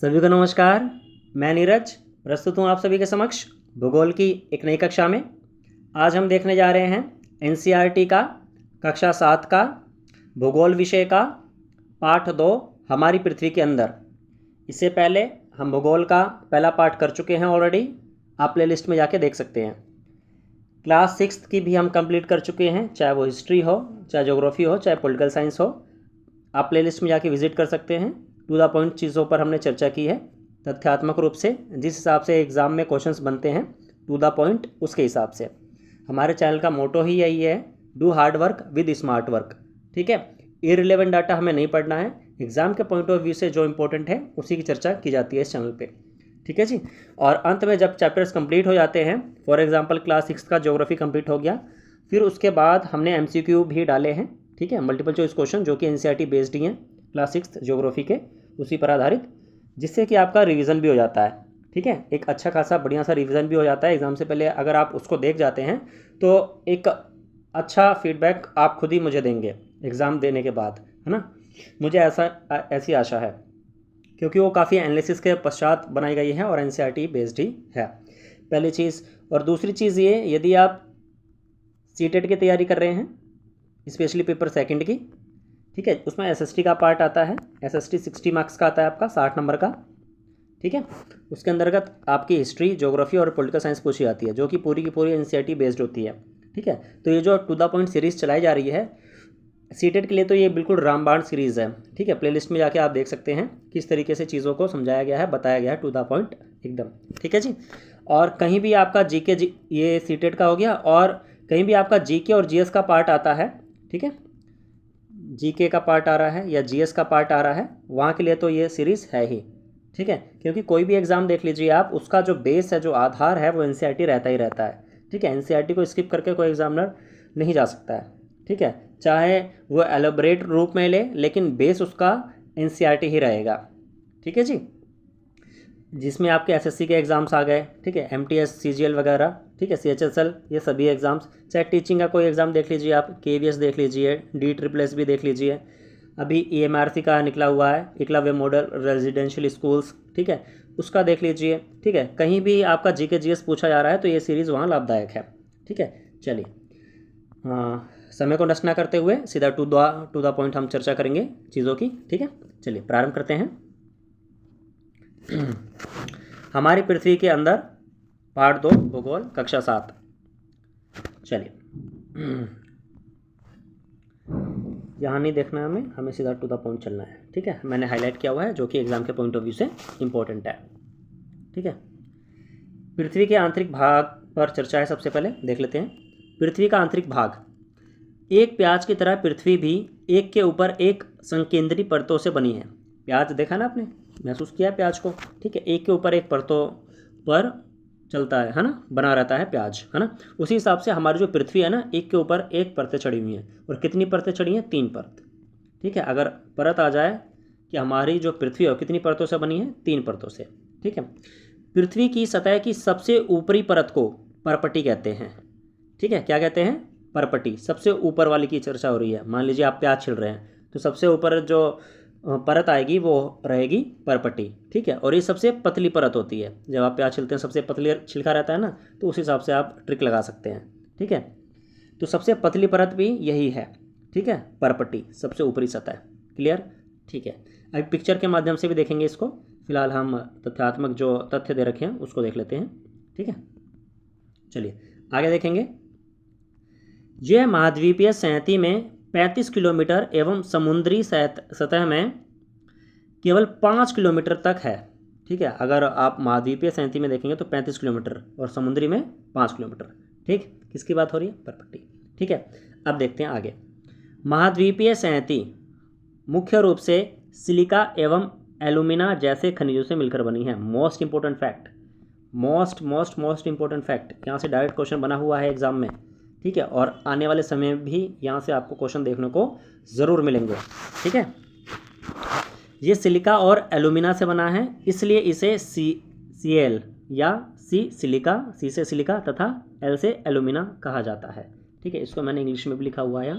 सभी को नमस्कार। मैं नीरज प्रस्तुत हूँ आप सभी के समक्ष भूगोल की एक नई कक्षा में। आज हम देखने जा रहे हैं एनसीईआरटी का कक्षा 7 का भूगोल विषय का पाठ 2 हमारी पृथ्वी के अंदर। इससे पहले हम भूगोल का पहला पाठ कर चुके हैं ऑलरेडी, आप प्लेलिस्ट में जाके देख सकते हैं। क्लास 6 की भी हम कंप्लीट कर चुके हैं, चाहे वो हिस्ट्री हो, चाहे ज्योग्राफी हो, चाहे पॉलिटिकल साइंस हो। आप प्लेलिस्ट में जाके विजिट कर सकते हैं। टू द पॉइंट चीज़ों पर हमने चर्चा की है तथ्यात्मक रूप से, जिस हिसाब से एग्ज़ाम में क्वेश्चंस बनते हैं टू द पॉइंट उसके हिसाब से। हमारे चैनल का मोटो ही यही है, do hard work with smart work. ठीक है, इररिलेवेंट डाटा हमें नहीं पढ़ना है, एग्ज़ाम के पॉइंट ऑफ व्यू से जो इंपॉर्टेंट है उसी की चर्चा की जाती है इस चैनल पे। ठीक है जी। और अंत में जब चैप्टर्स कंप्लीट हो जाते हैं, फॉर एग्जांपल क्लास 6 का ज्योग्राफी कंप्लीट हो गया, फिर उसके बाद हमने एमसीक्यू भी डाले हैं। ठीक है, मल्टीपल चॉइस क्वेश्चन जो कि एनसीईआरटी बेस्ड ही हैं क्लास 6 ज्योग्राफी के, उसी पर आधारित, जिससे कि आपका रिवीजन भी हो जाता है। ठीक है, एक अच्छा खासा बढ़िया सा रिवीजन भी हो जाता है एग्ज़ाम से पहले। अगर आप उसको देख जाते हैं तो एक अच्छा फीडबैक आप खुद ही मुझे देंगे एग्ज़ाम देने के बाद, है ना। मुझे ऐसी आशा है, क्योंकि वो काफ़ी एनालिसिस के पश्चात बनाई गई है और एनसीईआरटी बेस्ड ही है, पहली चीज़। और दूसरी चीज़ ये, यदि आप सीटेट की तैयारी कर रहे हैं, स्पेशली पेपर सेकंड की, ठीक है, उसमें एसएसटी का पार्ट आता है। एसएसटी 60 मार्क्स का आता है आपका, 60 नंबर का। ठीक है, उसके अंतर्गत आपकी हिस्ट्री, ज्योग्राफी और पॉलिटिकल साइंस पूछी जाती है, जो कि पूरी की पूरी एनसीईआरटी बेस्ड होती है। ठीक है, तो ये जो टू द पॉइंट सीरीज़ चलाई जा रही है सीटेट के लिए, तो ये बिल्कुल रामबाण सीरीज़ है। ठीक है, प्लेलिस्ट में जाके आप देख सकते हैं किस तरीके से चीज़ों को समझाया गया है, बताया गया है टू द पॉइंट एकदम। ठीक है जी। और कहीं भी आपका जीके ये सीटेट का हो गया, और कहीं भी आपका जीके और जीएस का पार्ट आता है, ठीक है, जीके का पार्ट आ रहा है या जीएस का पार्ट आ रहा है, वहाँ के लिए तो ये सीरीज़ है ही। ठीक है, क्योंकि कोई भी एग्ज़ाम देख लीजिए आप, उसका जो बेस है, जो आधार है, वो एनसीईआरटी रहता ही रहता है। ठीक है, एनसीईआरटी को स्किप करके कोई एग्जामिनर नहीं जा सकता है। ठीक है, चाहे वो एलोबरेट रूप में ले, लेकिन बेस उसका एनसीईआरटी ही रहेगा। ठीक है जी, जिसमें आपके एसएससी के एग्ज़ाम्स आ गए, ठीक है, एमटीएस, सीजीएल वगैरह, ठीक है, सीएचएसएल, ये सभी एग्ज़ाम्स, चाहे टीचिंग का कोई एग्ज़ाम देख लीजिए आप, केवीएस देख लीजिए, DSSS भी देख लीजिए, अभी EMRC का निकला हुआ है, एकलव्य मॉडल रेजिडेंशियल स्कूल्स, ठीक है, उसका देख लीजिए। ठीक है, कहीं भी आपका जीके जीएस पूछा जा रहा है तो ये सीरीज़ वहाँ लाभदायक है। ठीक है, चलिए, हाँ, समय को नष्ट ना करते हुए सीधा टू द पॉइंट हम चर्चा करेंगे चीज़ों की। ठीक है, चलिए प्रारंभ करते हैं। हमारी पृथ्वी के अंदर पार्ट 2 भूगोल कक्षा 7। चलिए, यहाँ नहीं देखना है हमें सीधा टू द पॉइंट चलना है। ठीक है, मैंने हाईलाइट किया हुआ है जो कि एग्जाम के पॉइंट ऑफ व्यू से इम्पोर्टेंट है। ठीक है, पृथ्वी के आंतरिक भाग पर चर्चा है। सबसे पहले देख लेते हैं पृथ्वी का आंतरिक भाग। एक प्याज की तरह पृथ्वी भी एक के ऊपर एक संकेंद्री परतों से बनी है। प्याज देखा ना आपने, महसूस किया है प्याज को। ठीक है, एक के ऊपर एक परतों पर चलता है ना, बना रहता है प्याज, है ना। उसी हिसाब से हमारी जो पृथ्वी है ना, एक के ऊपर एक परतें चढ़ी हुई हैं। और कितनी परतें चढ़ी हैं? 3 परत। ठीक है, अगर परत आ जाए कि हमारी जो पृथ्वी है कितनी परतों से बनी है? 3 परतों से। ठीक है, पृथ्वी की सतह की सबसे ऊपरी परत को परपटी कहते हैं। ठीक है, क्या कहते हैं? परपटी। सबसे ऊपर वाली की चर्चा हो रही है। मान लीजिए आप प्याज छिल रहे हैं, तो सबसे ऊपर जो परत आएगी वो रहेगी परपटी। ठीक है, और ये सबसे पतली परत होती है। जब आप प्याज छिलते हैं सबसे पतली छिलका रहता है ना, तो उस हिसाब से आप ट्रिक लगा सकते हैं। ठीक है, तो सबसे पतली परत भी यही है। ठीक है, परपटी, सबसे ऊपरी सतह। क्लियर? ठीक है, अभी पिक्चर के माध्यम से भी देखेंगे इसको। फिलहाल हम तथ्यात्मक जो तथ्य दे रखे हैं उसको देख लेते हैं। ठीक है, चलिए आगे देखेंगे। यह महाद्वीपीय संहति में 35 किलोमीटर एवं समुद्री सतह में केवल 5 किलोमीटर तक है। ठीक है, अगर आप महाद्वीपीय संहति में देखेंगे तो 35 किलोमीटर और समुद्री में 5 किलोमीटर। ठीक, किसकी बात हो रही है? परपट्टी। ठीक है, अब देखते हैं आगे। महाद्वीपीय संहति मुख्य रूप से सिलिका एवं एल्यूमिना जैसे खनिजों से मिलकर बनी है। Most important fact, most important fact, यहाँ से डायरेक्ट क्वेश्चन बना हुआ है एग्जाम में। ठीक है, और आने वाले समय में भी यहाँ से आपको क्वेश्चन देखने को ज़रूर मिलेंगे। ठीक है, ये सिलिका और एल्यूमिना से बना है, इसलिए इसे Cl या सिलिका, C से सिलिका तथा L से एल्यूमिना कहा जाता है। ठीक है, इसको मैंने इंग्लिश में भी लिखा हुआ है,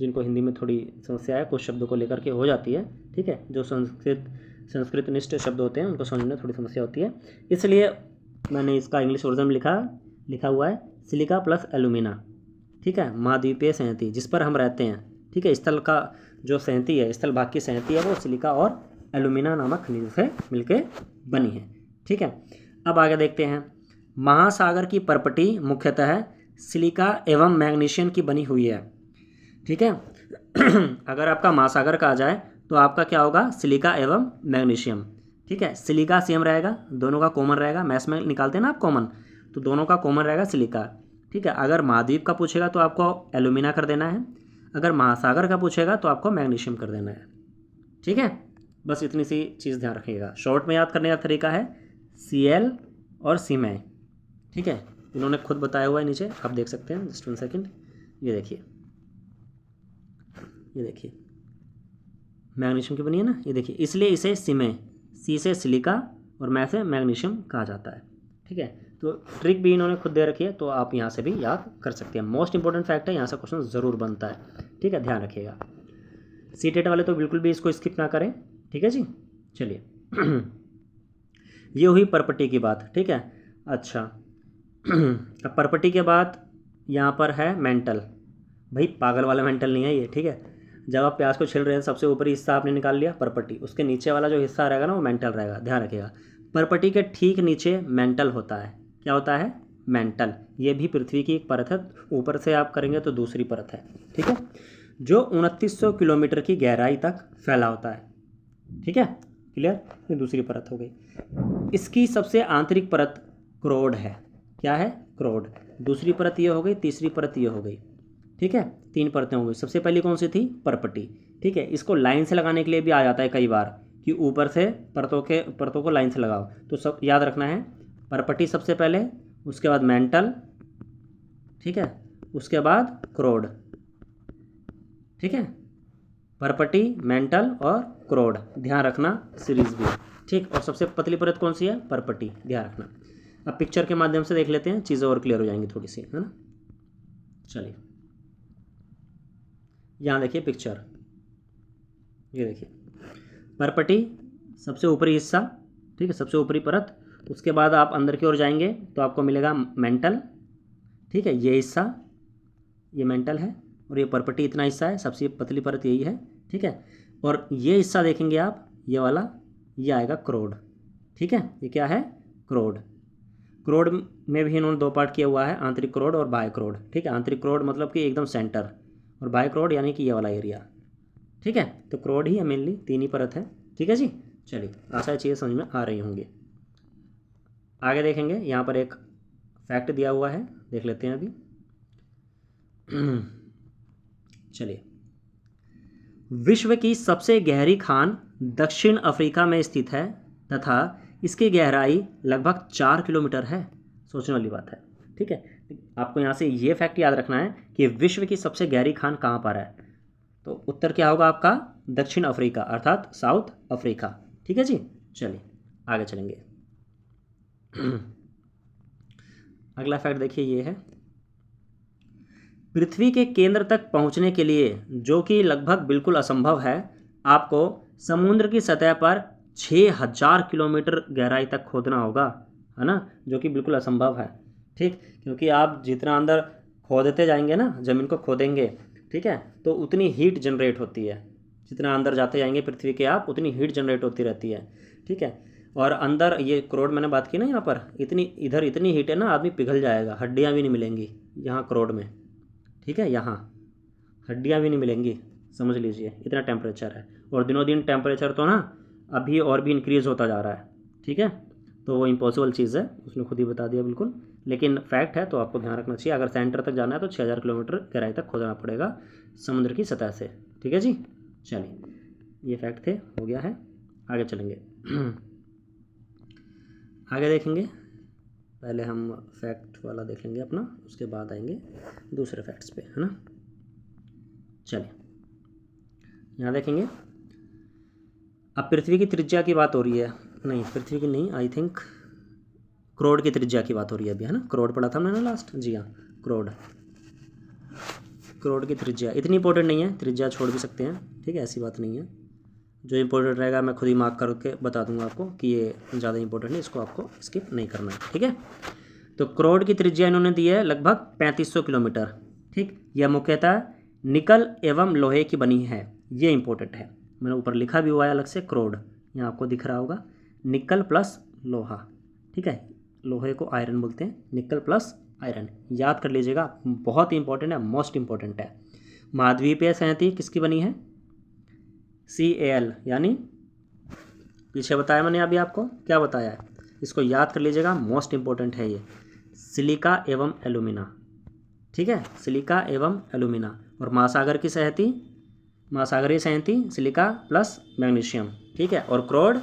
जिनको हिंदी में थोड़ी समस्या है, कुछ शब्दों को लेकर के हो जाती है। ठीक है, जो संस्कृत संस्कृतनिष्ठ शब्द होते हैं उनको समझने में थोड़ी समस्या होती है, इसलिए मैंने इसका इंग्लिश वर्जन में लिखा हुआ है सिलिका प्लस एल्यूमिना। ठीक है, महाद्वीपीय संहति जिस पर हम रहते हैं। ठीक है, स्थल का जो संहति है, स्थल भाग की संहति है, वो सिलिका और एल्यूमिना नामक खनिज से मिलकर बनी है। ठीक है, अब आगे देखते हैं। महासागर की परपटी मुख्यतः सिलिका एवं मैग्नीशियम की बनी हुई है। ठीक है अगर आपका महासागर का आ जाए तो आपका क्या होगा, सिलिका एवं मैग्नीशियम। ठीक है, सिलिका सेम रहेगा, दोनों का कॉमन रहेगा, मैथ्स में निकालते हैं ना आप कॉमन, तो दोनों का कॉमन रहेगा सिलिका। ठीक है, अगर महाद्वीप का पूछेगा तो आपको एल्यूमिना कर देना है, अगर महासागर का पूछेगा तो आपको मैग्नीशियम कर देना है। ठीक है, बस इतनी सी चीज़ ध्यान रखिएगा। शॉर्ट में याद करने का तरीका है Cl और Cm। ठीक है, इन्होंने खुद बताया हुआ है नीचे, आप देख सकते हैं। जस्ट 1 सेकेंड, ये देखिए मैग्नीशियम की बनी है ना, ये देखिए, इसलिए इसे सिमे, सी से सिलिका और मै से मैग्नीशियम कहा जाता है। ठीक है, तो ट्रिक भी इन्होंने खुद दे रखी है, तो आप यहाँ से भी याद कर सकते हैं। मोस्ट इंपॉर्टेंट फैक्ट है, यहाँ से क्वेश्चन ज़रूर बनता है। ठीक है, ध्यान रखिएगा। सीटेट वाले तो बिल्कुल भी इसको स्किप ना करें। ठीक है जी, चलिए ये हुई परपटी की बात। ठीक है, अच्छा अब परपटी के बाद यहाँ पर है मेंटल। भाई पागल वाला मेंटल नहीं है ये। ठीक है, जब आप प्याज को छिल रहे हैं, सबसे ऊपरी हिस्सा आपने निकाल लिया परपटी, उसके नीचे वाला जो हिस्सा रहेगा ना वो मेंटल रहेगा। ध्यान रखिएगा, परपटी के ठीक नीचे मेंटल होता है। क्या होता है, मेंटल। ये भी पृथ्वी की एक परत है, ऊपर से आप करेंगे तो दूसरी परत है। ठीक है, जो 2900 किलोमीटर की गहराई तक फैला होता है। ठीक है, क्लियर, ये दूसरी परत हो गई। इसकी सबसे आंतरिक परत क्रोड है। क्या है, क्रोड। दूसरी परत ये हो गई, तीसरी परत ये हो गई। ठीक है, 3 परतें हो गई। सबसे पहली कौन सी थी, परपटी। ठीक है, इसको लाइन से लगाने के लिए भी आ जाता है कई बार कि ऊपर से परतों को लाइन से लगाओ, तो सब याद रखना है। परपटी सबसे पहले, उसके बाद मेंटल, ठीक है, उसके बाद क्रोड। ठीक है, परपटी, मेंटल और क्रोड, ध्यान रखना सीरीज भी। ठीक, और सबसे पतली परत कौन सी है, परपटी, ध्यान रखना। अब पिक्चर के माध्यम से देख लेते हैं, चीज़ें और क्लियर हो जाएंगी थोड़ी सी, है ना। चलिए यहाँ देखिए पिक्चर, ये देखिए परपटी सबसे ऊपरी हिस्सा। ठीक है, सबसे ऊपरी परत। उसके बाद आप अंदर की ओर जाएंगे तो आपको मिलेगा मेंटल। ठीक है, ये हिस्सा, ये मेंटल है, और ये परपटी इतना हिस्सा है, सबसे पतली परत यही है। ठीक है, और ये हिस्सा देखेंगे आप, ये वाला, ये आएगा क्रोड। ठीक है, ये क्या है, क्रोड। क्रोड में भी इन्होंने 2 पार्ट किया हुआ है, आंतरिक क्रोड और बाह्य क्रोड। ठीक है, आंतरिक क्रोड मतलब कि एकदम सेंटर, और बाह्य क्रोड यानी कि ये वाला एरिया। ठीक है, तो क्रोड ही है मेनली, 3 ही परत है। ठीक है जी, चलिए आशा है चीज़ें समझ में आ रही होंगी। आगे देखेंगे, यहाँ पर एक फैक्ट दिया हुआ है, देख लेते हैं अभी। चलिए, विश्व की सबसे गहरी खान दक्षिण अफ्रीका में स्थित है तथा इसकी गहराई लगभग 4 किलोमीटर है। सोचने वाली बात है। ठीक है, आपको यहाँ से ये फैक्ट याद रखना है कि विश्व की सबसे गहरी खान कहाँ पर है, तो उत्तर क्या होगा आपका, दक्षिण अफ्रीका, अर्थात साउथ अफ्रीका। ठीक है जी, चलिए आगे चलेंगे। अगला फैक्ट देखिए, ये है पृथ्वी के केंद्र तक पहुंचने के लिए, जो कि लगभग बिल्कुल असंभव है, आपको समुद्र की सतह पर 6000 किलोमीटर गहराई तक खोदना होगा, है ना, जो कि बिल्कुल असंभव है। ठीक, क्योंकि आप जितना अंदर खोदते जाएंगे ना, ज़मीन को खोदेंगे, ठीक है, तो उतनी हीट जनरेट होती है। जितना अंदर जाते जाएंगे पृथ्वी के आप, उतनी हीट जनरेट होती रहती है। ठीक है, और अंदर ये क्रोड मैंने बात की ना, यहाँ पर इधर इतनी हीट है ना, आदमी पिघल जाएगा, हड्डियाँ भी नहीं मिलेंगी यहाँ क्रोड में। ठीक है, यहाँ हड्डियाँ भी नहीं मिलेंगी, समझ लीजिए, इतना टेम्परेचर है। और दिनों दिन टेम्परेचर तो ना अभी और भी इंक्रीज़ होता जा रहा है। ठीक है, तो वो इम्पॉसिबल चीज़ है, उसने खुद ही बता दिया बिल्कुल, लेकिन फैक्ट है तो आपको ध्यान रखना चाहिए। अगर सेंटर तक जाना है तो 6000 किलोमीटर गहराई तक खोदना पड़ेगा समुद्र की सतह से। ठीक है जी, चलिए ये फैक्ट थे, हो गया है। आगे चलेंगे। आगे देखेंगे, पहले हम फैक्ट वाला देख लेंगे अपना, उसके बाद आएंगे दूसरे फैक्ट्स पे, है ना। चलिए यहाँ देखेंगे, अब पृथ्वी की त्रिज्या की बात हो रही है, नहीं पृथ्वी की नहीं, आई थिंक क्रोड की त्रिज्या की बात हो रही है अभी, है ना। क्रोड पढ़ा था मैंने लास्ट, जी हाँ, क्रोड की त्रिज्या इतनी इंपॉर्टेंट नहीं है, त्रिज्या छोड़ भी सकते हैं। ठीक है, ऐसी बात नहीं है, जो इंपॉर्टेंट रहेगा मैं खुद ही मार्क करके बता दूंगा आपको कि ये ज़्यादा इंपॉर्टेंट है, इसको आपको स्किप नहीं करना है, ठीक है। तो क्रोड की त्रिज्या इन्होंने दी है लगभग 3500 किलोमीटर, ठीक। यह मुख्यतः निकल एवं लोहे की बनी है, ये इंपॉर्टेंट है, मैंने ऊपर लिखा भी हुआ है अलग से क्रोड, यहाँ आपको दिख रहा होगा, निकल प्लस लोहा, ठीक है, लोहे को आयरन बोलते हैं, निकल प्लस आयरन, याद कर लीजिएगा, बहुत ही इंपॉर्टेंट है, मोस्ट इंपॉर्टेंट है। महाद्वीपीय संहति किसकी बनी है? Cal, यानी पीछे बताया मैंने अभी आपको, क्या बताया है, इसको याद कर लीजिएगा, मोस्ट इंपॉर्टेंट है ये, सिलिका एवं एल्यूमिना, ठीक है, सिलिका एवं एल्यूमिना। और महासागर की संहति, महासागरीय संहति सिलिका प्लस मैग्नीशियम, ठीक है। और क्रोड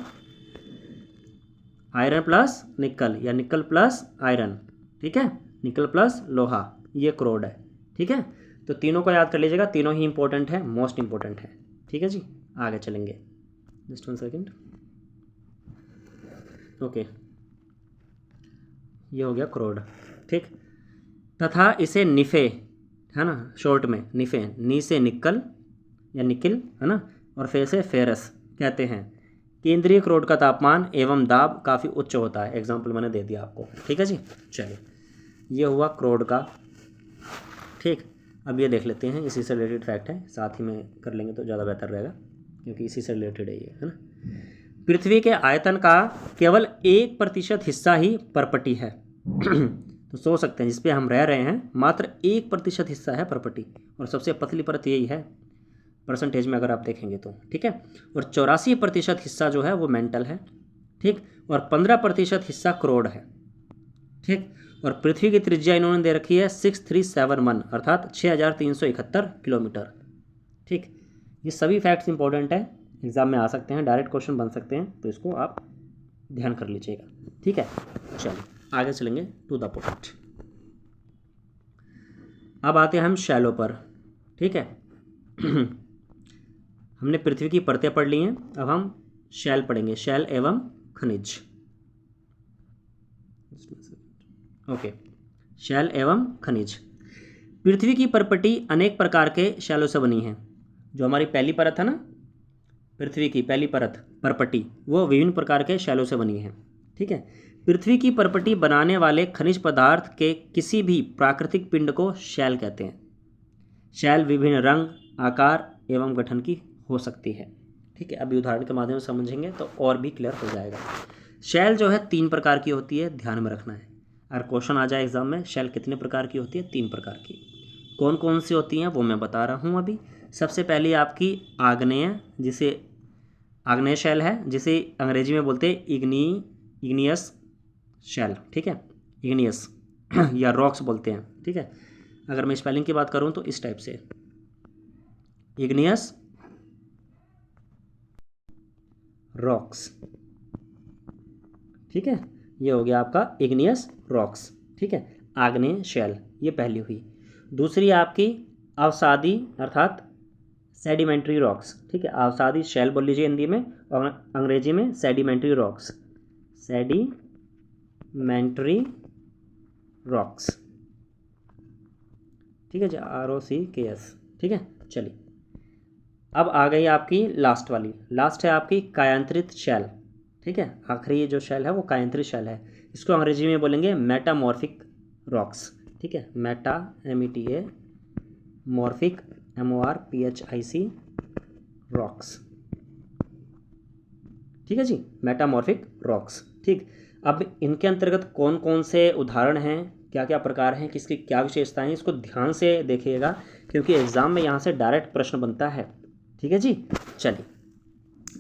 आयरन प्लस निकल या निकल प्लस आयरन, ठीक है, निकल प्लस लोहा, ये क्रोड है, ठीक है। तो तीनों को याद कर लीजिएगा, तीनों ही इंपॉर्टेंट है, मोस्ट इंपॉर्टेंट है, ठीक है जी। आगे चलेंगे, जस्ट 1 सेकेंड, ओके, ये हो गया क्रोड, ठीक। तथा इसे निफे, है ना, शॉर्ट में निफे, नी से निकल या निकिल, है ना, और फे से फेरस कहते हैं। केंद्रीय क्रोड का तापमान एवं दाब काफ़ी उच्च होता है, एग्जाम्पल मैंने दे दिया आपको, ठीक है जी। चलिए, ये हुआ क्रोड का, ठीक। अब ये देख लेते हैं, इसी से रिलेटेड फैक्ट है, साथ ही में कर लेंगे तो ज़्यादा बेहतर रहेगा, क्योंकि इसी से रिलेटेड है ये, है ना। पृथ्वी के आयतन का केवल 1% हिस्सा ही परपटी है। तो सोच सकते हैं, जिस पे हम रह रहे हैं मात्र 1% हिस्सा है परपटी, और सबसे पतली परत यही है परसेंटेज में अगर आप देखेंगे तो, ठीक है। और 84% हिस्सा जो है वो मेंटल है, ठीक, और 15% हिस्सा क्रोड है, ठीक। और पृथ्वी की त्रिज्या इन्होंने दे रखी है 6371, अर्थात 6371 किलोमीटर, ठीक। ये सभी फैक्ट्स इंपॉर्टेंट है, एग्जाम में आ सकते हैं, डायरेक्ट क्वेश्चन बन सकते हैं, तो इसको आप ध्यान कर लीजिएगा, ठीक है। चलिए आगे चलेंगे टू द पॉइंट। अब आते हैं हम शैलो पर, ठीक है। हमने पृथ्वी की परतें पढ़ ली हैं, अब हम शैल पढ़ेंगे, शैल एवं खनिज, ओके। शैल एवं खनिज। पृथ्वी की परपटी अनेक प्रकार के शैलों से बनी है। जो हमारी पहली परत है ना, पृथ्वी की पहली परत परपटी, वो विभिन्न प्रकार के शैलों से बनी है, ठीक है। पृथ्वी की परपटी बनाने वाले खनिज पदार्थ के किसी भी प्राकृतिक पिंड को शैल कहते हैं। शैल विभिन्न रंग, आकार एवं गठन की हो सकती है, ठीक है। अभी उदाहरण के माध्यम से समझेंगे तो और भी क्लियर हो जाएगा। शैल जो है 3 प्रकार की होती है, ध्यान में रखना है, अगर क्वेश्चन आ जाए एग्जाम में, शैल कितने प्रकार की होती है? 3 प्रकार की। कौन कौन सी होती हैं वो मैं बता रहा हूँ अभी। सबसे पहली आपकी आग्नेय, जिसे आग्नेय शैल है, जिसे अंग्रेजी में बोलते हैं इग्नियस शैल, ठीक है, इग्नियस या रॉक्स बोलते हैं, ठीक है। अगर मैं स्पेलिंग की बात करूँ तो इस टाइप से, इग्नियस रॉक्स, ठीक है, ये हो गया आपका इग्नियस रॉक्स, ठीक है, आग्नेय शैल, ये पहली हुई। दूसरी आपकी अवसादी अर्थात सेडिमेंट्री रॉक्स, ठीक है, अवसादी शैल बोल लीजिए हिंदी में, और अंग्रेजी में सेडिमेंट्री रॉक्स, सेडिमेंट्री रॉक्स, ठीक है जी, ROCKS, ठीक है। चलिए अब आ गई आपकी लास्ट वाली, लास्ट है आपकी कायांतरित शैल, ठीक है, आखिरी जो शैल है वो कायांतरित शैल है। इसको अंग्रेजी में बोलेंगे मेटामॉर्फिक रॉक्स, ठीक है, Meta META morphic MORPHIC rocks, ठीक है जी, मेटामॉर्फिक रॉक्स, ठीक। अब इनके अंतर्गत कौन कौन से उदाहरण हैं, क्या क्या प्रकार हैं, किसकी क्या विशेषताएं हैं, इसको ध्यान से देखिएगा, क्योंकि एग्जाम में यहाँ से डायरेक्ट प्रश्न बनता है, ठीक है जी। चलिए,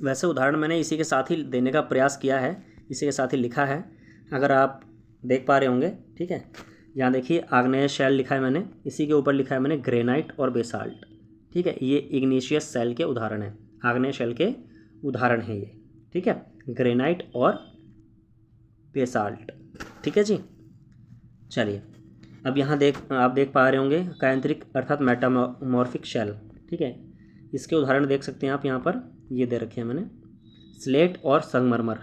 वैसे उदाहरण मैंने इसी के साथ ही देने का प्रयास किया है, इसी के साथ ही लिखा है, अगर आप देख पा रहे होंगे, ठीक है। यहाँ देखिए आग्नेय शैल लिखा है मैंने, इसी के ऊपर लिखा है मैंने ग्रेनाइट और बेसाल्ट, ठीक है, ये इग्नीशियस शैल के उदाहरण हैं, आग्नेय शैल के उदाहरण हैं ये, ठीक है, ग्रेनाइट और बेसाल्ट, ठीक है जी। चलिए अब यहाँ आप देख पा रहे होंगे कायांतरिक अर्थात मेटामॉर्फिक शैल, ठीक है, इसके उदाहरण देख सकते हैं आप, यहाँ पर ये दे रखे हैं मैंने, स्लेट और संगमरमर,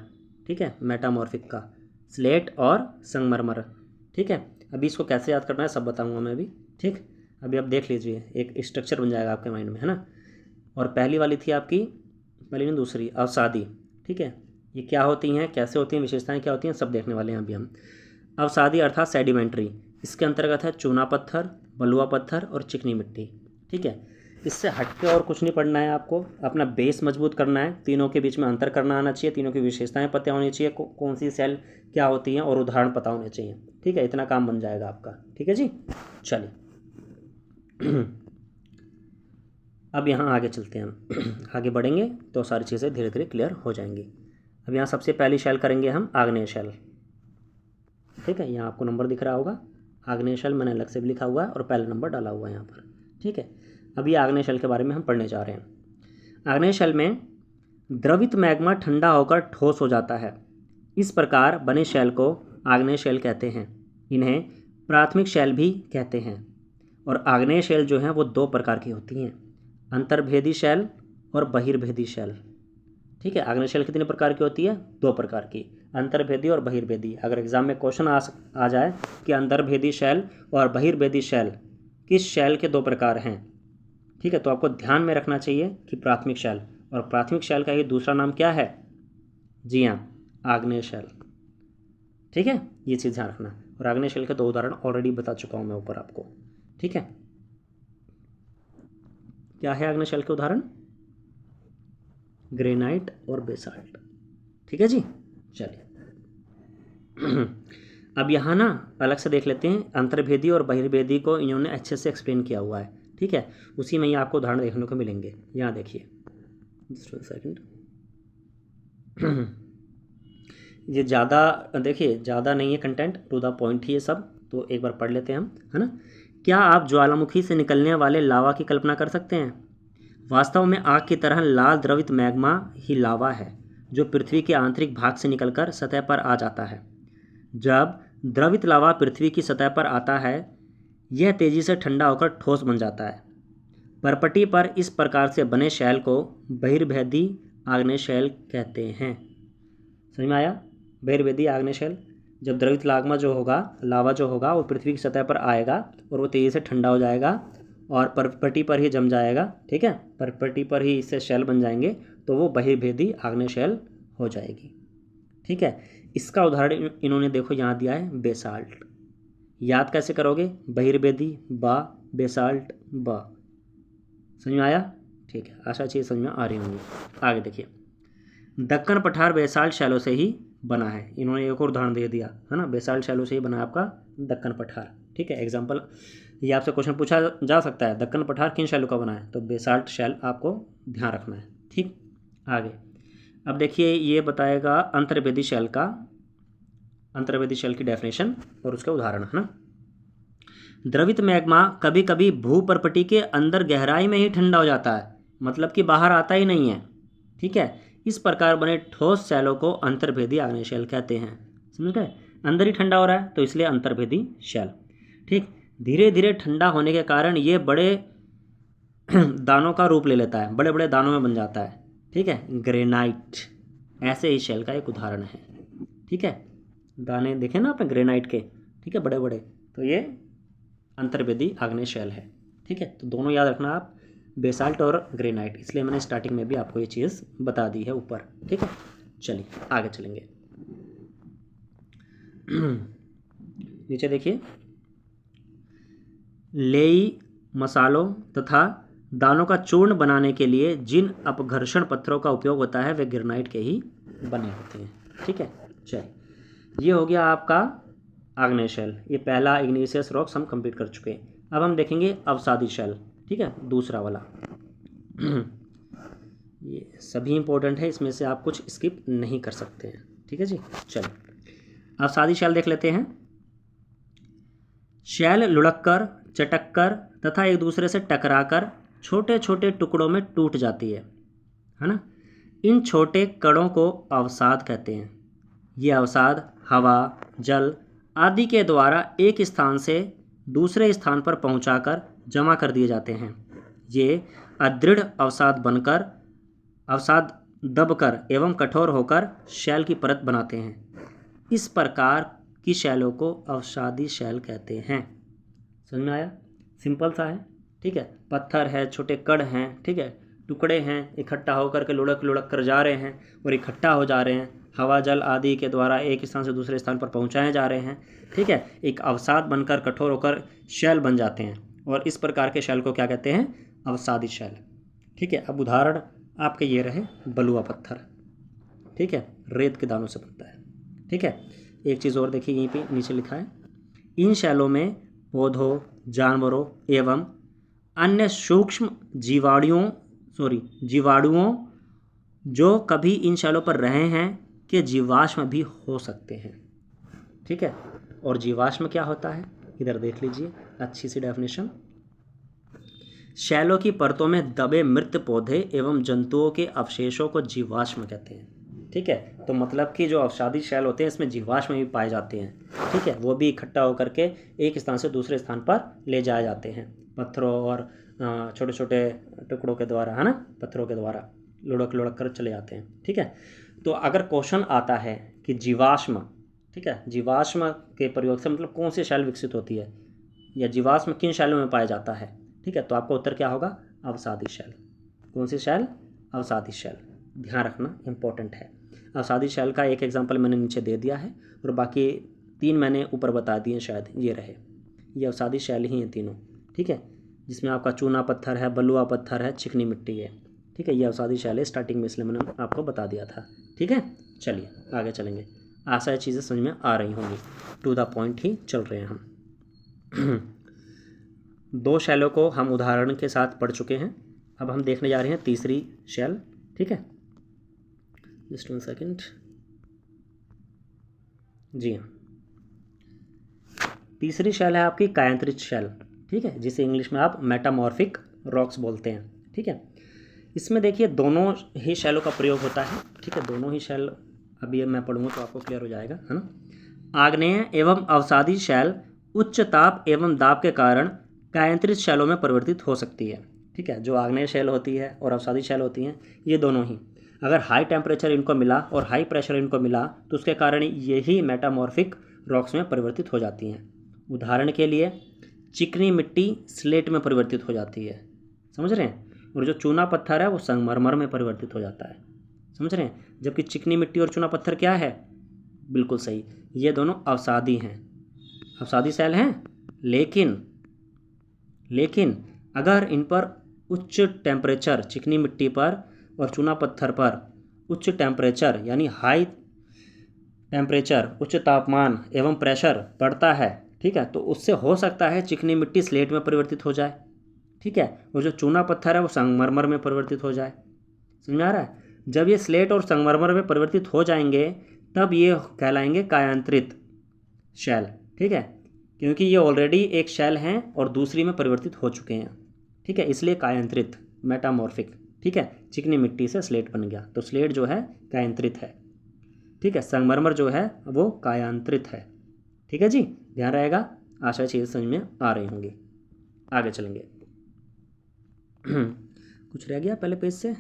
ठीक है, मेटामॉर्फिक का स्लेट और संगमरमर, ठीक है। अभी इसको कैसे याद करना है सब बताऊंगा मैं अभी, ठीक। अभी आप देख लीजिए, एक स्ट्रक्चर बन जाएगा आपके माइंड में, है ना। और पहली वाली थी आपकी, पहली नहीं दूसरी, अवसादी। ठीक है, ये क्या होती हैं, कैसे होती हैं, विशेषताएं क्या होती हैं, सब देखने वाले हैं अभी हम। अवसादी अर्थात सेडिमेंट्री, इसके अंतर्गत है चूना पत्थर, बलुआ पत्थर और चिकनी मिट्टी। ठीक है, इससे हटके और कुछ नहीं पढ़ना है आपको, अपना बेस मजबूत करना है, तीनों के बीच में अंतर करना आना चाहिए, तीनों की विशेषताएं पता होनी चाहिए, कौन सी सेल क्या होती हैं और उदाहरण पता होने चाहिए। ठीक है, इतना काम बन जाएगा आपका। ठीक है जी, चलिए अब यहाँ आगे चलते हैं हम आगे बढ़ेंगे तो सारी चीज़ें धीरे धीरे क्लियर हो जाएंगी। अब यहाँ सबसे पहली शैल करेंगे हम आग्नेय शैल। ठीक है, यहाँ आपको नंबर दिख रहा होगा, आग्नेय शैल मैंने अलग से भी लिखा हुआ है और पहला नंबर डाला हुआ है यहाँ पर। ठीक है, अब ये आग्नेय शैल के बारे में हम पढ़ने जा रहे हैं। आग्नेय शैल में द्रवित मैग्मा ठंडा होकर ठोस हो जाता है। इस प्रकार बने शैल को आग्नेय शैल कहते हैं। इन्हें प्राथमिक शैल भी कहते हैं। और आग्नेय शैल जो हैं वो दो प्रकार की होती हैं, अंतर्भेदी शैल और बहिर्भेदी शैल। ठीक है, आग्नेय शैल कितने प्रकार की होती है, दो प्रकार की, अंतर्भेदी और बहिर्भेदी। अगर एग्जाम में क्वेश्चन आ जाए कि अंतर्भेदी शैल और बहिर्भेदी शैल किस शैल के दो प्रकार हैं, ठीक है, तो आपको ध्यान में रखना चाहिए कि प्राथमिक शैल, और प्राथमिक शैल का ये दूसरा नाम क्या है, जी हाँ, आग्नेय शैल। ठीक है, ये चीज़ ध्यान रखना। और आग्नेय शैल के दो उदाहरण ऑलरेडी बता चुका हूँ मैं ऊपर आपको। ठीक है, क्या है आग्नेय शैल के उदाहरण, ग्रेनाइट और बेसाल्ट। ठीक है जी, चलिए अब यहाँ ना अलग से देख लेते हैं, अंतर्भेदी और बहिर्भेदी को इन्होंने अच्छे से एक्सप्लेन किया हुआ है। ठीक है, उसी में ही आपको उदाहरण देखने को मिलेंगे। यहाँ देखिए, जस्ट 1 सेकंड ये ज़्यादा देखिए, ज़्यादा नहीं है कंटेंट, टू द पॉइंट ही ये सब, तो एक बार पढ़ लेते हैं हम, है ना। क्या आप ज्वालामुखी से निकलने वाले लावा की कल्पना कर सकते हैं। वास्तव में आग की तरह लाल द्रवित मैग्मा ही लावा है जो पृथ्वी के आंतरिक भाग से निकलकर सतह पर आ जाता है। जब द्रवित लावा पृथ्वी की सतह पर आता है, यह तेज़ी से ठंडा होकर ठोस बन जाता है। परपटी पर इस प्रकार से बने शैल को बहिर्भेदी आग्नेय शैल कहते हैं। समझ में आया, बहिर्भेदी आग्नेय शैल, जब द्रवित लावा जो होगा वो पृथ्वी की सतह पर आएगा और वो तेज़ी से ठंडा हो जाएगा और परपटी पर ही जम जाएगा। ठीक है, परपटी पर ही इससे शैल बन जाएंगे, तो वो बहिर्भेदी आग्नेय शैल हो जाएगी। ठीक है, इसका उदाहरण इन्होंने देखो यहाँ दिया है, बेसाल्ट। याद कैसे करोगे, बहिर्भेदी बा, बेसाल्ट बा। समझ में आया, ठीक है, आशा चीज़ समझ में आ रही होंगी। आगे देखिए, दक्कन पठार बेसाल्ट शैलों से ही बना है। इन्होंने एक और उदाहरण दे दिया है ना, बेसाल्ट शैलों से ही बना है आपका दक्कन पठार। ठीक है, एग्जाम्पल ये आपसे क्वेश्चन पूछा जा सकता है, दक्कन पठार किन शैलों का बना है, तो बेसाल्ट शैल आपको ध्यान रखना है। ठीक, आगे अब देखिए, ये बताएगा अंतर्भेदी शैल की डेफिनेशन और उसके उदाहरण, है ना। द्रवित मैग्मा कभी कभी भूपर्पटी के अंदर गहराई में ही ठंडा हो जाता है, मतलब कि बाहर आता ही नहीं है। ठीक है, इस प्रकार बने ठोस शैलों को अंतर्भेदी आग्नेय शैल कहते हैं। समझ गए, अंदर ही ठंडा हो रहा है तो इसलिए अंतर्भेदी शैल। ठीक, धीरे धीरे ठंडा होने के कारण ये बड़े दानों का रूप ले लेता है, बड़े बड़े दानों में बन जाता है। ठीक है, ग्रेनाइट ऐसे ही शैल का एक उदाहरण है। ठीक है, दाने देखे ना आपने ग्रेनाइट के, ठीक है, बड़े बड़े, तो ये अंतर्भेदी आग्नेय शैल है। ठीक है, तो दोनों याद रखना आप, बेसाल्ट और ग्रेनाइट, इसलिए मैंने स्टार्टिंग में भी आपको ये चीज़ बता दी है ऊपर। ठीक है, चलिए आगे चलेंगे। नीचे देखिए, लेई मसालों तथा दानों का चूर्ण बनाने के लिए जिन अपघर्षण पत्थरों का उपयोग होता है वे ग्रेनाइट के ही बने होते हैं। ठीक है, चलिए, ये हो गया आपका आग्नेय शैल। ये पहला इग्नेशियस रॉक्स हम कंप्लीट कर चुके हैं। अब हम देखेंगे अवसादी शैल। ठीक है, दूसरा वाला ये सभी इंपॉर्टेंट है, इसमें से आप कुछ स्किप नहीं कर सकते हैं। ठीक है जी, चलिए अवसादी शैल देख लेते हैं। शैल लुढ़ककर, चटककर तथा एक दूसरे से टकराकर छोटे छोटे टुकड़ों में टूट जाती है ना। इन छोटे कणों को अवसाद कहते हैं। ये अवसाद हवा, जल आदि के द्वारा एक स्थान से दूसरे स्थान पर पहुंचाकर जमा कर दिए जाते हैं। ये अदृढ़ अवसाद दबकर एवं कठोर होकर शैल की परत बनाते हैं। इस प्रकार की शैलों को अवसादी शैल कहते हैं। समझ में आया, सिंपल सा है। ठीक है, पत्थर है, छोटे कण हैं, ठीक है, टुकड़े हैं इकट्ठा होकर के लुढ़क लुढ़क कर जा रहे हैं और इकट्ठा हो जा रहे हैं, हवा जल आदि के द्वारा एक स्थान से दूसरे स्थान पर पहुंचाए जा रहे हैं, ठीक है, एक अवसाद बनकर कठोर होकर शैल बन जाते हैं और इस प्रकार के शैल को क्या कहते हैं? अवसादी शैल। ठीक है, अब उदाहरण आपके ये रहे बलुआ पत्थर, ठीक है, रेत के दानों से बनता है। ठीक है, एक चीज़ और देखिए, यहीं पे नीचे लिखा है, इन शैलों में पौधों, जानवरों एवं अन्य सूक्ष्म जीवाणुओं जो कभी इन शैलों पर रहे हैं के जीवाश्म भी हो सकते हैं। ठीक है, और जीवाश्म क्या होता है? इधर देख लीजिए अच्छी सी डेफिनेशन, शैलों की परतों में दबे मृत पौधे एवं जंतुओं के अवशेषों को जीवाश्म कहते हैं। ठीक है, तो मतलब कि जो अवसादी शैल होते हैं इसमें जीवाश्म भी पाए जाते हैं। ठीक है, वो भी इकट्ठा होकर के एक स्थान से दूसरे स्थान पर ले जाए जाते हैं पत्थरों और छोटे छोटे टुकड़ों के द्वारा, है ना, पत्थरों के द्वारा लुढ़क लुढ़क कर चले जाते हैं। ठीक है, तो अगर क्वेश्चन आता है कि जीवाश्म, ठीक है, जीवाश्म के प्रयोग से मतलब कौन सी शैल विकसित होती है या जीवाश्म किन शैलों में पाया जाता है, ठीक है, तो आपका उत्तर क्या होगा? अवसादी शैल। कौन सी शैल? अवसादी शैल। ध्यान रखना, इंपॉर्टेंट है। अवसादी शैल का एक एग्जांपल मैंने नीचे दे दिया है और बाकी 3 मैंने ऊपर बता दिए, शायद ये रहे, ये अवसादी शैल ही हैं तीनों। ठीक है, जिसमें आपका चूना पत्थर है, बलुआ पत्थर है, चिकनी मिट्टी है। ठीक है, ये अवसादी शैल है स्टार्टिंग में, इसलिए मैंने आपको बता दिया था। ठीक है, चलिए आगे चलेंगे। आशा है चीज़ें समझ में आ रही होंगी, टू द पॉइंट ही चल रहे हैं हम। 2 शैलों को हम उदाहरण के साथ पढ़ चुके हैं, अब हम देखने जा रहे हैं तीसरी शैल। ठीक है, जस्ट 1 सेकेंड। जी हाँ, तीसरी शैल है आपकी कायांतरित शैल। ठीक है, जिसे इंग्लिश में आप मेटामॉर्फिक रॉक्स बोलते हैं। ठीक है, इसमें देखिए दोनों ही शैलों का प्रयोग होता है। ठीक है, दोनों ही शैल अभी मैं पढ़ूंगा तो आपको क्लियर हो जाएगा, है ना। आग्नेय एवं अवसादी शैल उच्च ताप एवं दाब के कारण कायांतरित शैलों में परिवर्तित हो सकती है। ठीक है, जो आग्नेय शैल होती है और अवसादी शैल होती हैं, ये दोनों ही अगर हाई टेम्परेचर इनको मिला और हाई प्रेशर इनको मिला तो उसके कारण यही मेटामॉर्फिक रॉक्स में परिवर्तित हो जाती हैं। उदाहरण के लिए चिकनी मिट्टी स्लेट में परिवर्तित हो जाती है, समझ रहे हैं, और जो चूना पत्थर है वो संगमरमर में परिवर्तित हो जाता है, समझ रहे हैं। जबकि चिकनी मिट्टी और चूना पत्थर क्या है? बिल्कुल सही, ये दोनों अवसादी हैं, अवसादी शैल हैं। लेकिन अगर इन पर उच्च टेम्परेचर, चिकनी मिट्टी पर और चूना पत्थर पर उच्च टेम्परेचर यानी हाई टेम्परेचर, उच्च तापमान एवं प्रेशर पड़ता है, ठीक है, तो उससे हो सकता है चिकनी मिट्टी स्लेट में परिवर्तित हो जाए। ठीक है, और जो चूना पत्थर है वो संगमरमर में परिवर्तित हो जाए। समझ में आ रहा है? जब ये स्लेट और संगमरमर में परिवर्तित हो जाएंगे तब ये कहलाएंगे कायांतरित शैल। ठीक है, क्योंकि ये ऑलरेडी एक शैल हैं और दूसरी में परिवर्तित हो चुके हैं। ठीक है, इसलिए कायांतरित, मेटामॉर्फिक। ठीक है, चिकनी मिट्टी से स्लेट बन गया तो स्लेट जो है कायांतरित है। ठीक है, संगमरमर जो है वो कायांतरित है। ठीक है जी, ध्यान रहेगा। आशा चीज़ समझ में आ रही होंगी। आगे चलेंगे। कुछ रह गया पहले पेज से?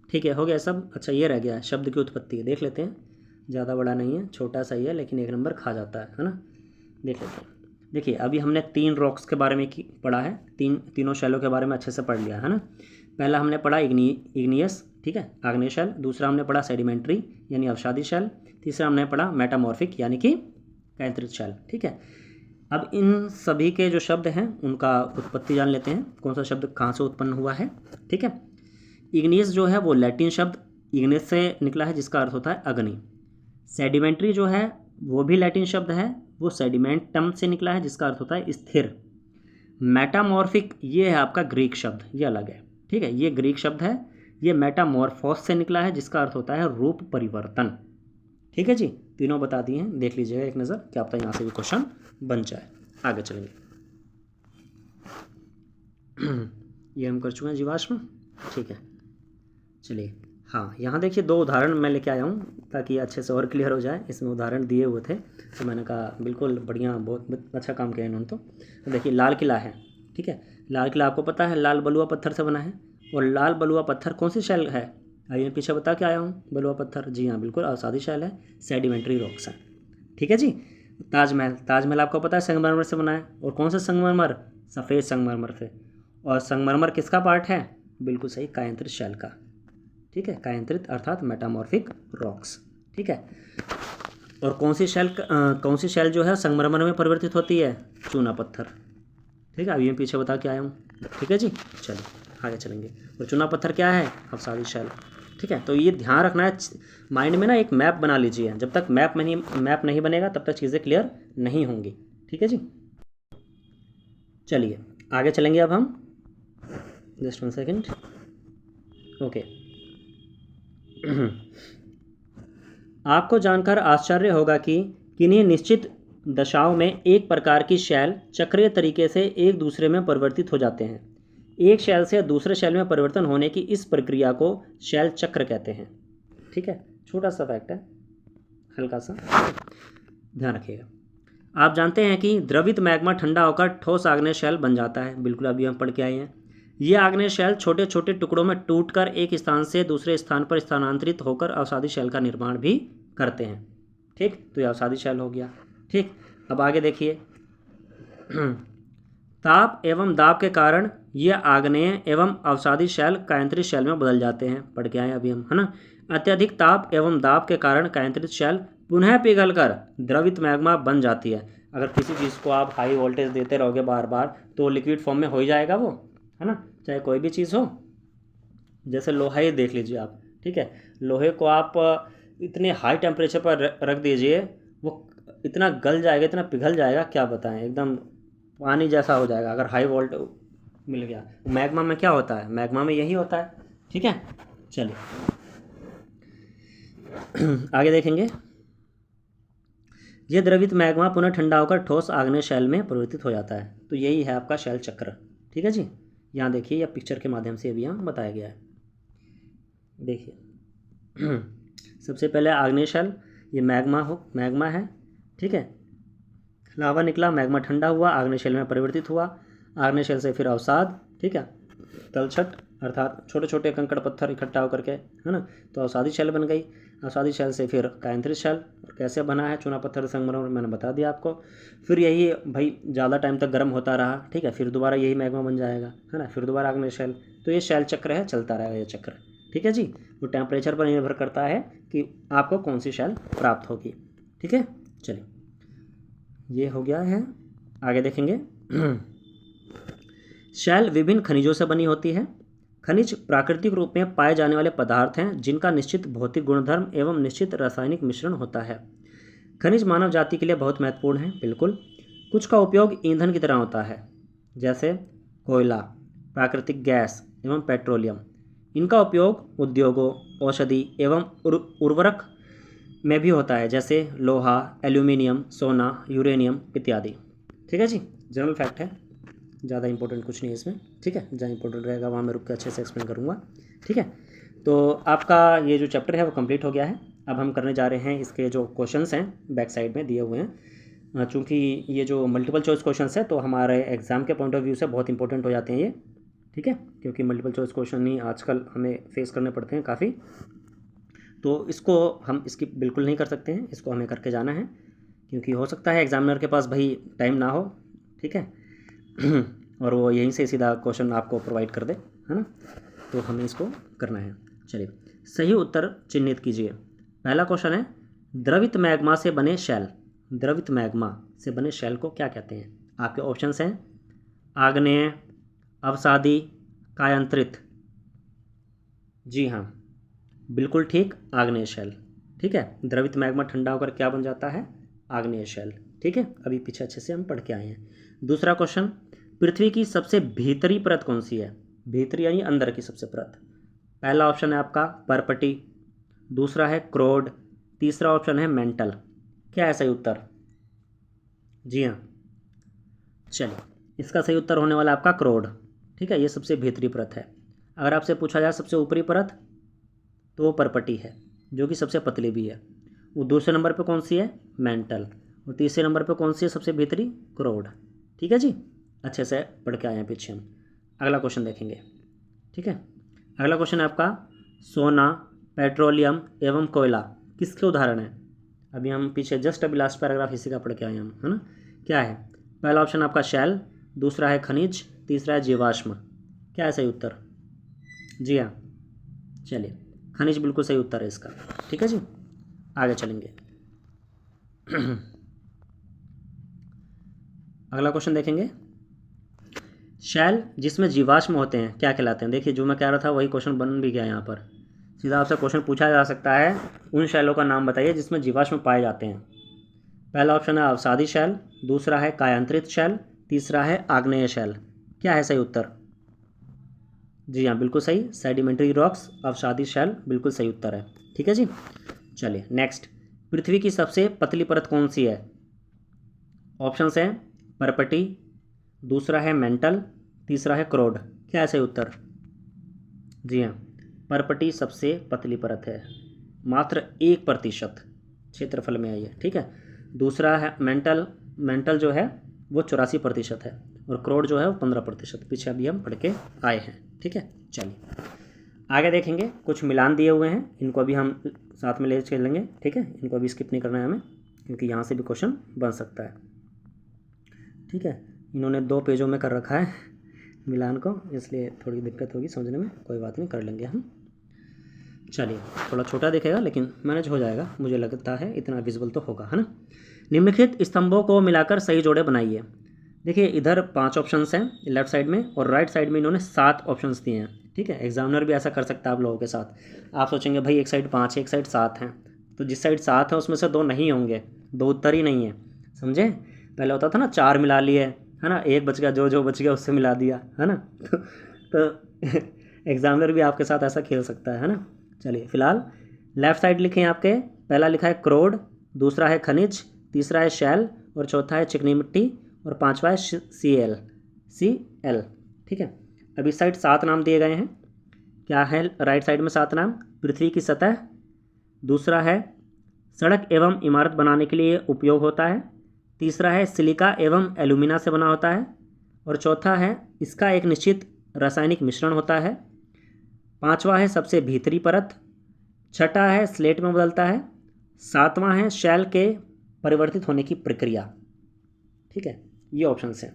ठीक है, हो गया सब। अच्छा, ये रह गया है शब्द की उत्पत्ति, देख लेते हैं। ज़्यादा बड़ा नहीं है, छोटा सा ही है, लेकिन 1 नंबर खा जाता है ना। देख लेते हैं। देखिए, अभी हमने 3 रॉक्स के बारे में पढ़ा है, तीनों शैलों के बारे में अच्छे से पढ़ लिया है ना। पहला हमने पढ़ा इग्नियस, ठीक है, आग्नेय शैल। दूसरा हमने पढ़ा सेडिमेंट्री यानी अवसादी शैल। तीसरा हमने पढ़ा मेटामॉर्फिक यानी कि कायांतरित शैल। ठीक है, अब इन सभी के जो शब्द हैं उनका उत्पत्ति जान लेते हैं, कौन सा शब्द कहाँ से उत्पन्न हुआ है। ठीक है, इग्नियस जो है वो लैटिन शब्द इग्निस से निकला है जिसका अर्थ होता है अग्नि। सेडिमेंट्री जो है वो भी लैटिन शब्द है, वो सेडिमेंटम से निकला है जिसका अर्थ होता है स्थिर। मेटामॉर्फिक ये है आपका ग्रीक शब्द, ये अलग है। ठीक है, ये ग्रीक शब्द है, ये मेटामॉर्फोस से निकला है जिसका अर्थ होता है रूप परिवर्तन। ठीक है जी, तीनों बता दिए हैं, देख लीजिएगा एक नज़र, क्या पता यहाँ से भी क्वेश्चन बन जाए। आगे चलेंगे। ये हम कर चुके हैं जीवाश्म। ठीक है, चलिए। हाँ, यहाँ देखिए 2 उदाहरण मैं लेके आया हूँ ताकि अच्छे से और क्लियर हो जाए। इसमें उदाहरण दिए हुए थे तो मैंने कहा बिल्कुल बढ़िया, बहुत अच्छा काम किया इन्होंने। तो देखिए, लाल किला है। ठीक है, लाल किला आपको पता है लाल बलुआ पत्थर से बना है, और लाल बलुआ पत्थर कौन सी शैल है? आइए पीछे बता के आया हूँ। बलुआ पत्थर, जी हाँ बिल्कुल अवसादी शैल है, सेडिमेंट्री रॉक्स है। ठीक है जी। ताजमहल आपको पता है संगमरमर से बना है, और कौन सा संगमरमर? सफ़ेद संगमरमर से। और संगमरमर किसका पार्ट है? बिल्कुल सही, कायांतरित शैल का। ठीक है, कायांतरित अर्थात मेटामॉर्फिक रॉक्स। ठीक है, और कौन सी शैल जो है संगमरमर में परिवर्तित होती है? चूना पत्थर। ठीक है, अभी मैं पीछे बता के आया हूँ। ठीक है जी, चलिए आगे चलेंगे। और चूना पत्थर क्या है? अवसादी शैल। ठीक है, तो ये ध्यान रखना है, माइंड में ना एक मैप बना लीजिए। जब तक मैप नहीं बनेगा तब तक चीज़ें क्लियर नहीं होंगी। ठीक है जी, चलिए आगे चलेंगे। अब हम जस्ट 1 सेकेंड। ओके आपको जानकर आश्चर्य होगा कि किन्हीं निश्चित दशाओं में एक प्रकार की शैल चक्रीय तरीके से एक दूसरे में परिवर्तित हो जाते हैं। एक शैल से दूसरे शैल में परिवर्तन होने की इस प्रक्रिया को शैल चक्र कहते हैं। ठीक है, छोटा सा फैक्ट है, हल्का सा ध्यान रखिएगा। आप जानते हैं कि द्रवित मैग्मा ठंडा होकर ठोस आग्नेय शैल बन जाता है। बिल्कुल, अभी हम पढ़ के आए हैं। ये आग्नेय शैल छोटे छोटे टुकड़ों में टूटकर एक स्थान से दूसरे स्थान पर स्थानांतरित होकर अवसादी शैल का निर्माण भी करते हैं। ठीक, तो ये अवसादी शैल हो गया। ठीक, अब आगे देखिए। ताप एवं दाब के कारण ये आग्नेय एवं अवसादी शैल कायांतरित शैल में बदल जाते हैं। पढ़ के आए अभी हम, है ना। अत्यधिक ताप एवं दाब के कारण कायांतरित शैल पुनः पिघलकर द्रवित मैग्मा बन जाती है। अगर किसी चीज़ को आप हाई वोल्टेज देते रहोगे बार बार तो लिक्विड फॉर्म में हो ही जाएगा वो, है ना। चाहे कोई भी चीज़ हो, जैसे लोहा ही देख लीजिए आप। ठीक है, लोहे को आप इतने हाई टेम्परेचर पर रख दीजिए, वो इतना गल जाएगा, इतना पिघल जाएगा, क्या बताएं, एकदम पानी जैसा हो जाएगा अगर हाई वोल्ट मिल गया। मैग्मा में क्या होता है? मैग्मा में यही होता है। ठीक है, चलिए आगे देखेंगे। यह द्रवित मैग्मा पुनः ठंडा होकर ठोस आग्नेय शैल में परिवर्तित हो जाता है। तो यही है आपका शैल चक्र। ठीक है जी, यहाँ देखिए, यह पिक्चर के माध्यम से अभी यहाँ बताया गया है। देखिए सबसे पहले आग्नेय शैल, ये मैग्मा है। ठीक है, लावा निकला, मैग्मा ठंडा हुआ, आग्नेय शैल में परिवर्तित हुआ, आग्नेय शैल से फिर अवसाद। ठीक है, तलछट अर्थात छोटे छोटे कंकड़ पत्थर इकट्ठा होकर के, है ना, तो अवसादी शैल बन गई। अवसादी शैल से फिर कायांतरित शैल, और कैसे बना है? चूना पत्थर संगमरमर, मैंने बता दिया आपको। फिर यही भाई ज़्यादा टाइम तक गर्म होता रहा। ठीक है, फिर दोबारा यही मैग्मा बन जाएगा, है ना, फिर दोबारा आग्नेय शैल। तो ये शैल चक्र है, चलता रहेगा ये चक्र। ठीक है जी, वो टेम्परेचर पर निर्भर करता है कि आपको कौन सी शैल प्राप्त होगी। ठीक है, चलिए ये हो गया है। आगे देखेंगे। शैल विभिन्न खनिजों से बनी होती है। खनिज प्राकृतिक रूप में पाए जाने वाले पदार्थ हैं जिनका निश्चित भौतिक गुणधर्म एवं निश्चित रासायनिक मिश्रण होता है। खनिज मानव जाति के लिए बहुत महत्वपूर्ण है। बिल्कुल, कुछ का उपयोग ईंधन की तरह होता है, जैसे कोयला, प्राकृतिक गैस एवं पेट्रोलियम। इनका उपयोग उद्योगों, औषधि एवं उर्वरक में भी होता है, जैसे लोहा, एल्यूमिनियम, सोना, यूरेनियम इत्यादि। ठीक है जी, जनरल फैक्ट है, ज़्यादा इंपॉर्टेंट कुछ नहीं है इसमें। ठीक है, जहाँ इंपॉर्टेंट रहेगा वहाँ मैं रुक के अच्छे से एक्सप्लेन करूँगा। ठीक है, तो आपका ये जो चैप्टर है वो कंप्लीट हो गया है। अब हम करने जा रहे हैं इसके जो क्वेश्चंस हैं, बैक साइड में दिए हुए हैं। चूँकि ये जो मल्टीपल चॉइस क्वेश्चंस है तो हमारे एग्ज़ाम के पॉइंट ऑफ व्यू से बहुत इंपॉर्टेंट हो जाते हैं ये। ठीक है, क्योंकि मल्टीपल चॉइस क्वेश्चन ही आजकल हमें फेस करने पड़ते हैं काफ़ी, तो इसको हम स्किप बिल्कुल नहीं कर सकते हैं, इसको हमें करके जाना है, क्योंकि हो सकता है एग्जामिनर के पास भाई टाइम ना हो। ठीक है और वो यहीं से सीधा क्वेश्चन आपको प्रोवाइड कर दे, है ना, तो हमें इसको करना है। चलिए सही उत्तर चिन्हित कीजिए। पहला क्वेश्चन है, द्रवित मैग्मा से बने शैल, द्रवित मैग्मा से बने शैल को क्या कहते हैं? आपके ऑप्शंस हैं आग्नेय, अवसादी, कायांतरित। जी हाँ, बिल्कुल ठीक, आग्नेय शैल। ठीक है, द्रवित मैग्मा ठंडा होकर क्या बन जाता है? आग्नेय शैल। ठीक है, अभी पीछे अच्छे से हम पढ़ के आए हैं। दूसरा क्वेश्चन, पृथ्वी की सबसे भीतरी परत कौन सी है? भीतरी यानी अंदर की सबसे परत। पहला ऑप्शन है आपका परपटी, दूसरा है क्रोड, तीसरा ऑप्शन है मेंटल। क्या है सही उत्तर? जी हाँ, चलिए इसका सही उत्तर होने वाला आपका क्रोड। ठीक है, ये सबसे भीतरी परत है। अगर आपसे पूछा जाए सबसे ऊपरी परत तो वो परपटी है, जो कि सबसे पतली भी है। वो दूसरे नंबर पे कौन सी है? मेंटल। और तीसरे नंबर पे कौन सी है सबसे भीतरी? क्रोड। ठीक है जी, अच्छे से पढ़ के आए हैं पीछे हम। अगला क्वेश्चन देखेंगे। ठीक है, अगला क्वेश्चन है आपका, सोना, पेट्रोलियम एवं कोयला किसके उदाहरण हैं? अभी हम पीछे जस्ट अभी लास्ट पैराग्राफ इसी का पढ़ के आए हम, है ना। क्या है? पहला ऑप्शन आपका शैल, दूसरा है खनिज, तीसरा है जीवाश्म। क्या है सही उत्तर? जी हाँ, चलिए खनिज बिल्कुल सही उत्तर है इसका। ठीक है जी, आगे चलेंगे। अगला क्वेश्चन देखेंगे। शैल जिसमें जीवाश्म होते हैं क्या कहलाते हैं? देखिए जो मैं कह रहा था वही क्वेश्चन बन भी गया यहाँ पर। सीधा आपसे क्वेश्चन पूछा जा सकता है, उन शैलों का नाम बताइए जिसमें जीवाश्म पाए जाते हैं। पहला ऑप्शन है अवसादी शैल, दूसरा है कायांतरित शैल, तीसरा है आग्नेय शैल। क्या है सही उत्तर? जी हाँ, बिल्कुल सही, सेडिमेंट्री रॉक्स, अवसादी शैल बिल्कुल सही उत्तर है। ठीक है जी, चलिए नेक्स्ट। पृथ्वी की सबसे पतली परत कौन सी है? ऑप्शंस हैं परपटी, दूसरा है मेंटल, तीसरा है क्रोड। क्या है सही उत्तर? जी हाँ, परपटी सबसे पतली परत है, मात्र 1% क्षेत्रफल में आई है। ठीक है, दूसरा है मेंटल, मेंटल जो है वो 84% है, और क्रोड जो है वो 15%। पीछे अभी हम पढ़ के आए हैं। ठीक है, चलिए आगे देखेंगे। कुछ मिलान दिए हुए हैं, इनको अभी हम साथ में ले चलेंगे। ठीक है, इनको अभी स्किप नहीं करना है हमें, क्योंकि यहाँ से भी क्वेश्चन बन सकता है। ठीक है, इन्होंने 2 पेजों में कर रखा है मिलान को, इसलिए थोड़ी दिक्कत होगी समझने में, कोई बात नहीं, कर लेंगे हम। चलिए थोड़ा छोटा दिखेगा लेकिन मैनेज हो जाएगा, मुझे लगता है इतना विजिबल तो होगा, है ना। निम्नलिखित स्तंभों को मिलाकर सही जोड़े बनाइए। देखिए इधर 5 ऑप्शंस हैं लेफ्ट साइड में, और राइट साइड में इन्होंने 7 ऑप्शंस दिए हैं। ठीक है, एग्जामिनर भी ऐसा कर सकता है आप लोगों के साथ। आप सोचेंगे भाई एक साइड 5 है, एक साइड 7 हैं, तो जिस साइड 7 है उसमें से 2 नहीं होंगे, 2 उत्तर ही नहीं है, समझे। पहले होता था ना 4 मिला लिए, है ना, 1 बच गया, जो बच गया उससे मिला दिया, है ना। तो एग्जामिनर भी आपके साथ ऐसा खेल सकता है ना। चलिए फिलहाल लेफ्ट साइड लिखे हैं आपके, पहला लिखा है क्रोड, दूसरा है खनिज, तीसरा है शैल, और चौथा है चिकनी मिट्टी, और 5वां है CL। ठीक है, अब इस साइड 7 नाम दिए गए हैं। क्या है राइट साइड में 7 नाम? पृथ्वी की सतह, दूसरा है सड़क एवं इमारत बनाने के लिए उपयोग होता है, तीसरा है सिलिका एवं एल्यूमिना से बना होता है, और चौथा है इसका एक निश्चित रासायनिक मिश्रण होता है, 5वां है सबसे भीतरी परत, छठा है स्लेट में बदलता है, 7वां है शैल के परिवर्तित होने की प्रक्रिया। ठीक है, ये ऑप्शंस हैं।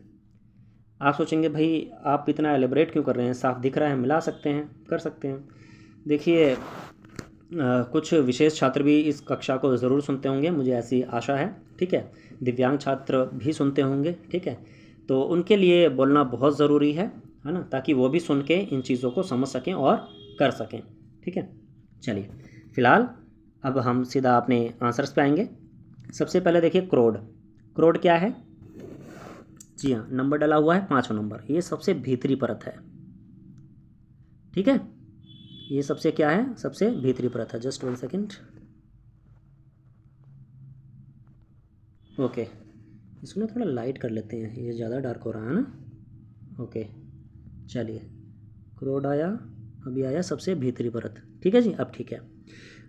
आप सोचेंगे भाई आप इतना एलेबरेट क्यों कर रहे हैं, साफ दिख रहा है, मिला सकते हैं, कर सकते हैं। देखिए कुछ विशेष छात्र भी इस कक्षा को ज़रूर सुनते होंगे, मुझे ऐसी आशा है। ठीक है, दिव्यांग छात्र भी सुनते होंगे। ठीक है, तो उनके लिए बोलना बहुत ज़रूरी है ना, ताकि वो भी सुन के इन चीज़ों को समझ सकें और कर सकें। ठीक है, चलिए फिलहाल अब हम सीधा अपने आंसर्स पे आएंगे। सबसे पहले देखिए क्रोड। क्रोड क्या है? जी हाँ, नंबर डला हुआ है 5वां नंबर, ये सबसे भीतरी परत है। ठीक है, ये सबसे क्या है? सबसे भीतरी परत है। जस्ट 1 सेकेंड, ओके, इसको ना थोड़ा लाइट कर लेते हैं, ये ज़्यादा डार्क हो रहा है ना। ओके, चलिए क्रोड आया, अभी आया सबसे भीतरी परत। ठीक है जी, अब ठीक है।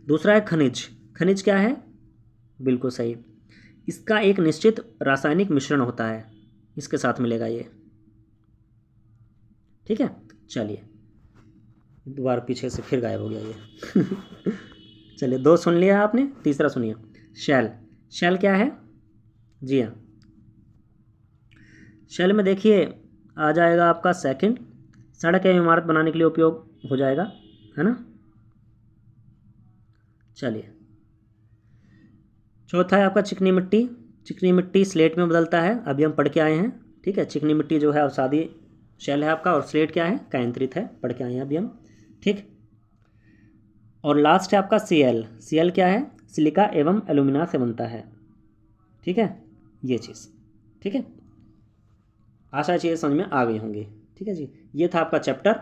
दूसरा है खनिज। खनिज क्या है? बिल्कुल सही, इसका एक निश्चित रासायनिक मिश्रण होता है, इसके साथ मिलेगा ये। ठीक है, चलिए दोबारा पीछे से फिर गायब हो गया ये। चलिए 2 सुन लिया आपने, तीसरा सुनिए, शैल। शैल क्या है? जी हाँ, शैल में देखिए आ जाएगा आपका सेकंड, सड़क या इमारत बनाने के लिए उपयोग हो जाएगा, है ना। चलिए चौथा है आपका चिकनी मिट्टी। चिकनी मिट्टी स्लेट में बदलता है, अभी हम पढ़ के आए हैं। ठीक है, चिकनी मिट्टी जो है अवसादी शैल है आपका, और स्लेट क्या है? कायांतरित है, पढ़ के आए हैं अभी हम। ठीक, और लास्ट है आपका CL। CL क्या है? सिलिका एवं एल्यूमिना से बनता है। ठीक है, ये चीज़। ठीक है, आशा चीज़ें समझ में आ गई होंगी। ठीक है जी, ये था आपका चैप्टर।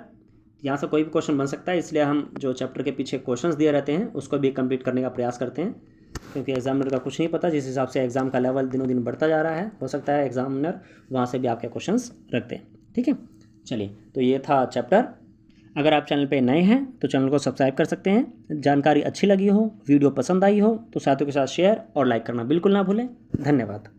यहाँ से कोई भी क्वेश्चन बन सकता है, इसलिए हम जो चैप्टर के पीछे क्वेश्चंस दिए रहते हैं उसको भी कंप्लीट करने का प्रयास करते हैं, क्योंकि एग्जामिनर का कुछ नहीं पता, जिस हिसाब से एग्ज़ाम का लेवल दिनों दिन बढ़ता जा रहा है, हो सकता है एग्जामिनर वहाँ से भी आपके क्वेश्चंस रखते हैं। ठीक है, चलिए तो ये था चैप्टर। अगर आप चैनल पे नए हैं तो चैनल को सब्सक्राइब कर सकते हैं। जानकारी अच्छी लगी हो, वीडियो पसंद आई हो तो साथियों के साथ शेयर और लाइक करना बिल्कुल ना भूलें। धन्यवाद।